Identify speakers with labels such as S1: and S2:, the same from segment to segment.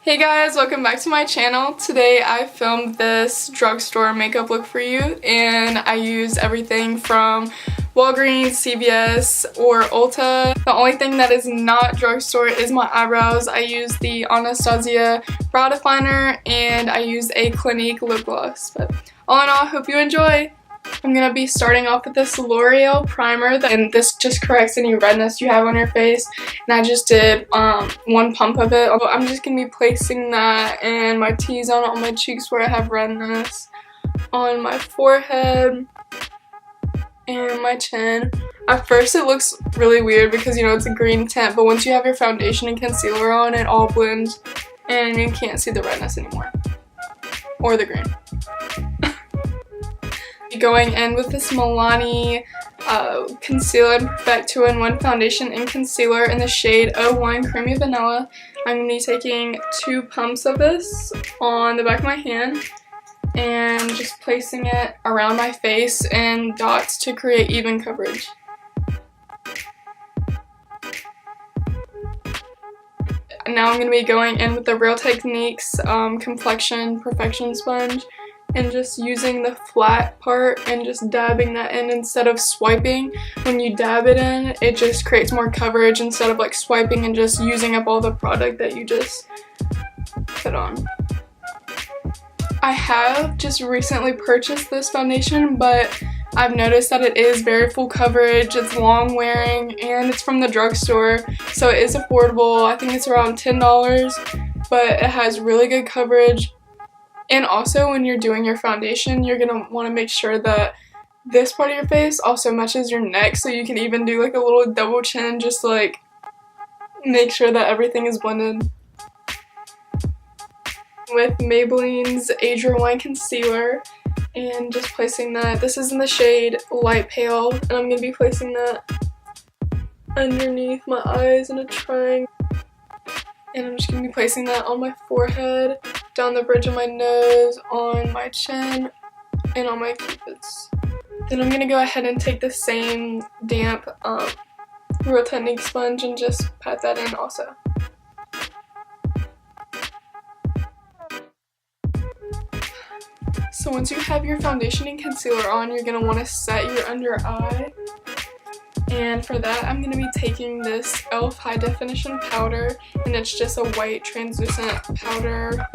S1: Hey guys, welcome back to my channel. Today I filmed this drugstore makeup look for you, and I used everything from Walgreens, CVS, or Ulta. The only thing that is not drugstore is my eyebrows. I used the Anastasia brow definer and I used a Clinique lip gloss. But all in all, I hope you enjoy. I'm going to be starting off with this L'Oreal primer, and this just corrects any redness you have on your face, and I just did one pump of it. I'm just going to be placing that in my T-zone on my cheeks where I have redness, on my forehead, and my chin. At first it looks really weird because, you know, it's a green tint, but once you have your foundation and concealer on, it all blends and you can't see the redness anymore, or the green. Going in with this Milani Concealer and Perfect 2-in-1 foundation and concealer in the shade 01 Creamy Vanilla. I'm going to be taking 2 pumps of this on the back of my hand and just placing it around my face in dots to create even coverage. Now I'm going to be going in with the Real Techniques Complexion Perfection Sponge, and just using the flat part and just dabbing that in instead of swiping. When you dab it in, it just creates more coverage instead of like swiping and just using up all the product that you just put on. I have just recently purchased this foundation, but I've noticed that it is very full coverage, it's long wearing, and it's from the drugstore, so it is affordable. I think it's around $10, but it has really good coverage. And also, when you're doing your foundation, you're going to want to make sure that this part of your face also matches your neck, so you can even do like a little double chin, just to like make sure that everything is blended. With Maybelline's Age Rewind Concealer, and just placing that. This is in the shade Light Pale, and I'm going to be placing that underneath my eyes in a triangle. And I'm just going to be placing that on my forehead, down the bridge of my nose, on my chin, and on my cupids. Then I'm going to go ahead and take the same damp Real Techniques sponge and just pat that in also. So once you have your foundation and concealer on, you're going to want to set your under eye. And for that, I'm going to be taking this e.l.f. High Definition Powder, and it's just a white translucent powder.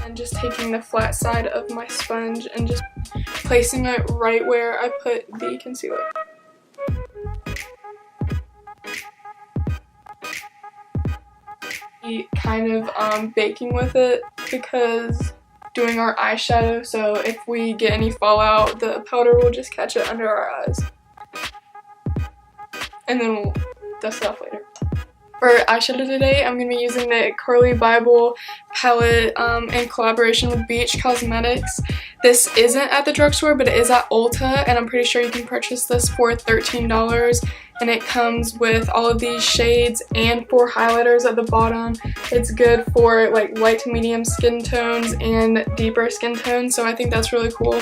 S1: And just taking the flat side of my sponge and just placing it right where I put the concealer. Kind of baking with it because doing our eyeshadow, so if we get any fallout, the powder will just catch it under our eyes. And then we'll dust it off later. For eyeshadow today, I'm going to be using the Carly Bible palette in collaboration with Beach Cosmetics. This isn't at the drugstore, but it is at Ulta, and I'm pretty sure you can purchase this for $13. And it comes with all of these shades and 4 highlighters at the bottom. It's good for like light to medium skin tones and deeper skin tones, so I think that's really cool.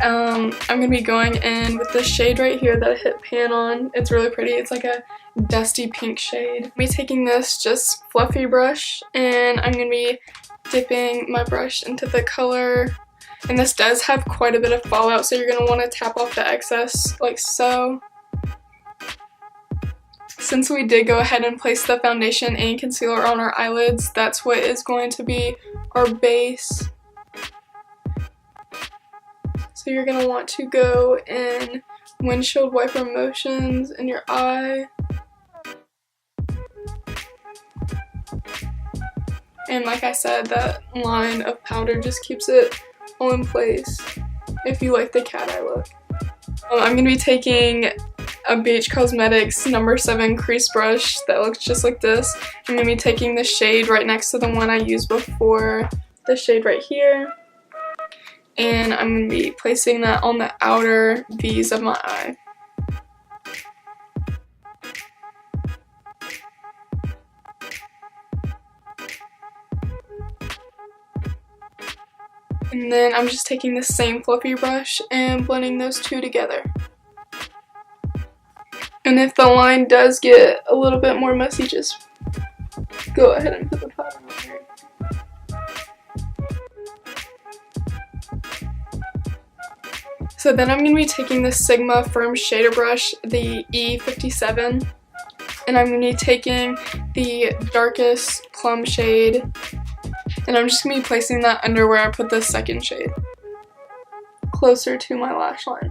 S1: I'm going to be going in with this shade right here that I hit pan on. It's really pretty. It's like a dusty pink shade. I'm taking this just fluffy brush, and I'm going to be dipping my brush into the color. And this does have quite a bit of fallout, so you're going to want to tap off the excess like so. Since we did go ahead and place the foundation and concealer on our eyelids, that's what is going to be our base. So you're going to want to go in windshield wiper motions in your eye. And like I said, that line of powder just keeps it all in place if you like the cat eye look. I'm going to be taking a Beach Cosmetics No. 7 crease brush that looks just like this. I'm going to be taking the shade right next to the one I used before, the shade right here. And I'm going to be placing that on the outer V's of my eye. And then I'm just taking the same fluffy brush and blending those two together. And if the line does get a little bit more messy, just go ahead and put the powder on here. So then I'm going to be taking the Sigma Firm Shader Brush, the E57, and I'm going to be taking the darkest plum shade, and I'm just going to be placing that under where I put the second shade, closer to my lash line.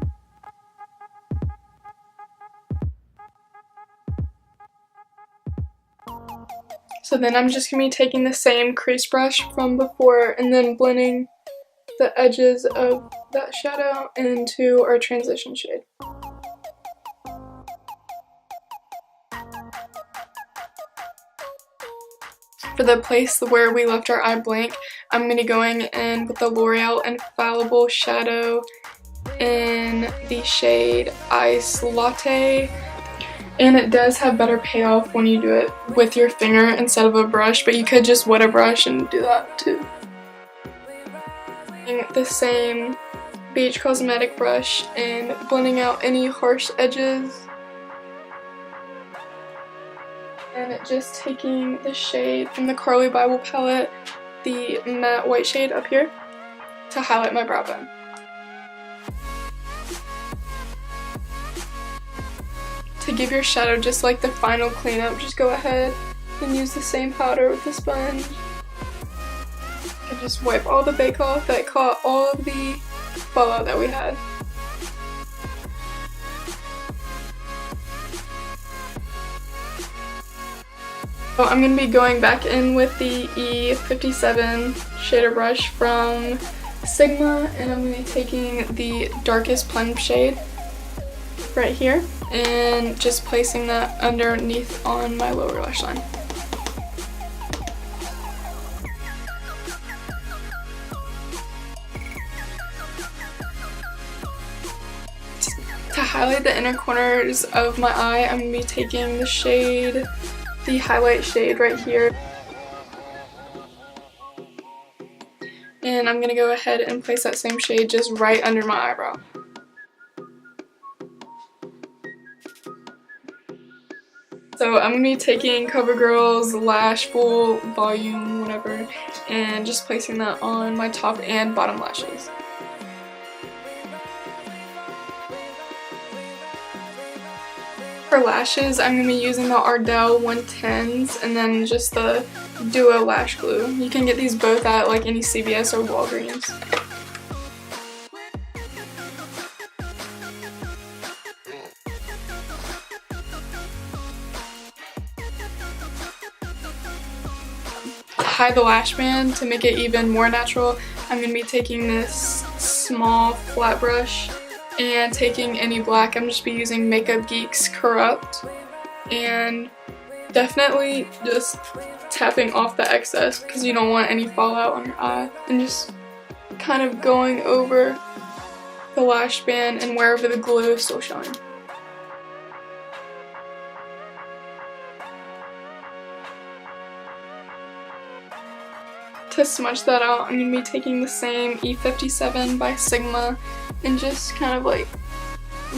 S1: So then I'm just going to be taking the same crease brush from before and then blending the edges of that shadow into our transition shade. For the place where we left our eye blank, I'm going to be going in with the L'Oreal Infallible Shadow in the shade Ice Latte. And it does have better payoff when you do it with your finger instead of a brush, but you could just wet a brush and do that too. The same Beach Cosmetic brush and blending out any harsh edges. And just taking the shade from the Carly Bible palette, the matte white shade up here, to highlight my brow bone. To give your shadow just like the final cleanup, just go ahead and use the same powder with the sponge. And just wipe all the bake off that caught all of the fallout that we had. So I'm going to be going back in with the E57 shader brush from Sigma, and I'm going to be taking the darkest plum shade right here and just placing that underneath on my lower lash line. To highlight the inner corners of my eye, I'm going to be taking the shade, the highlight shade right here. And I'm going to go ahead and place that same shade just right under my eyebrow. So I'm going to be taking CoverGirl's Lash Full Volume, whatever, and just placing that on my top and bottom lashes. For lashes, I'm going to be using the Ardell 110s and then just the Duo Lash Glue. You can get these both at like any CVS or Walgreens. To hide the lash band, to make it even more natural, I'm going to be taking this small flat brush and taking any black. I'm just be using Makeup Geek's Corrupt and definitely just tapping off the excess because you don't want any fallout on your eye, and just kind of going over the lash band and wherever the glue is still showing. To smudge that out, I'm going to be taking the same E57 by Sigma and just kind of like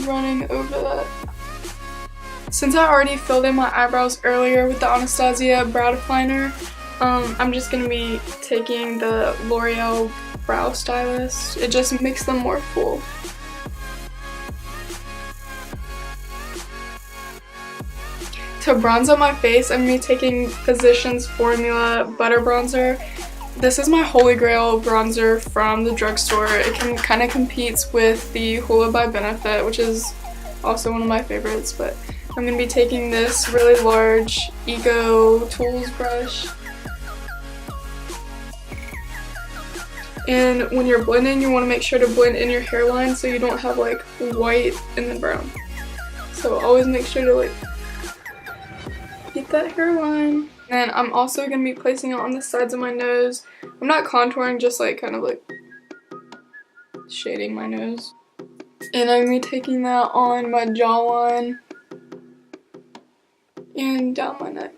S1: running over that. Since I already filled in my eyebrows earlier with the Anastasia Brow Definer, I'm just going to be taking the L'Oreal Brow Stylist. It just makes them more full. To bronze up my face, I'm going to be taking Physicians Formula Butter Bronzer. This is my holy grail bronzer from the drugstore. It kind of competes with the Hoola by Benefit, which is also one of my favorites, but I'm going to be taking this really large Eco Tools brush. And when you're blending, you want to make sure to blend in your hairline so you don't have like white and then brown. So always make sure to like get that hairline. And I'm also going to be placing it on the sides of my nose. I'm not contouring, just like kind of like shading my nose. And I'm going to be taking that on my jawline and down my neck,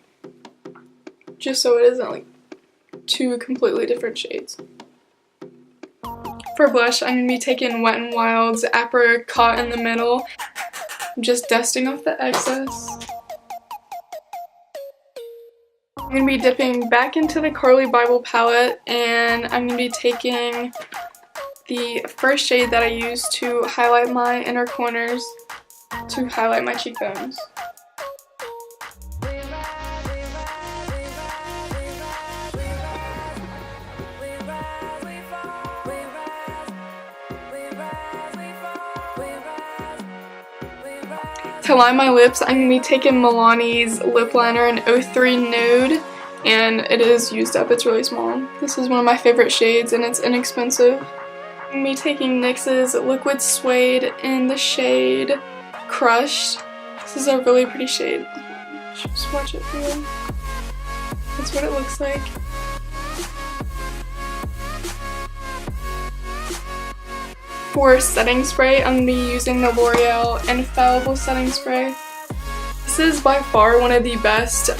S1: just so it isn't like two completely different shades. For blush, I'm going to be taking Wet n Wild's Apricot in the Middle. I'm just dusting off the excess. I'm going to be dipping back into the Carly Bible palette, and I'm going to be taking the first shade that I used to highlight my inner corners to highlight my cheekbones. To line my lips, I'm going to be taking Milani's lip liner in 03 Nude, and it is used up. It's really small. This is one of my favorite shades, and it's inexpensive. I'm going to be taking NYX's Liquid Suede in the shade Crushed. This is a really pretty shade. Should swatch it for you. That's what it looks like. For setting spray, I'm going to be using the L'Oreal Infallible Setting Spray. This is by far one of the best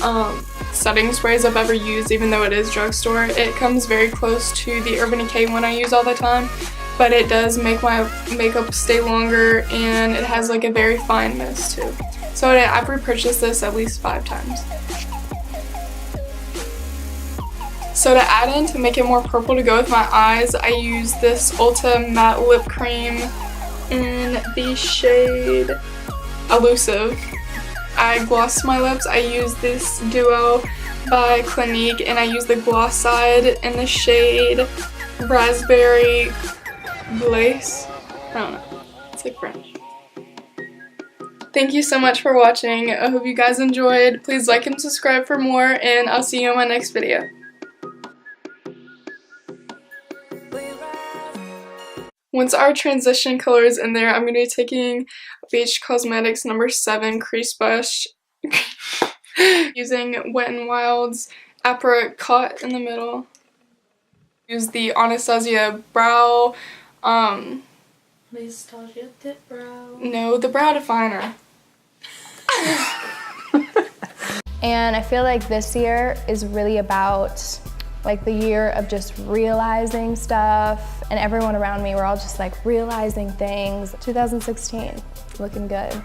S1: setting sprays I've ever used, even though it is drugstore. It comes very close to the Urban Decay one I use all the time, but it does make my makeup stay longer, and it has like a very fine mist too. So I've repurchased this at least 5 times. So to add in, to make it more purple to go with my eyes, I use this Ulta Matte Lip Cream in the shade Elusive. I gloss my lips. I use this Duo by Clinique, and I use the gloss side in the shade Raspberry Glace. I don't know. It's like French. Thank you so much for watching. I hope you guys enjoyed. Please like and subscribe for more, and I'll see you in my next video. Once our transition color is in there, I'm going to be taking Beach Cosmetics number 7 Crease Brush using Wet n Wild's Apricot in the middle. Use the Anastasia Brow,
S2: Anastasia Tip Brow.
S1: No, the brow definer.
S3: And I feel like this year is really about like the year of just realizing stuff, and everyone around me, we're all just like realizing things. 2016, looking good.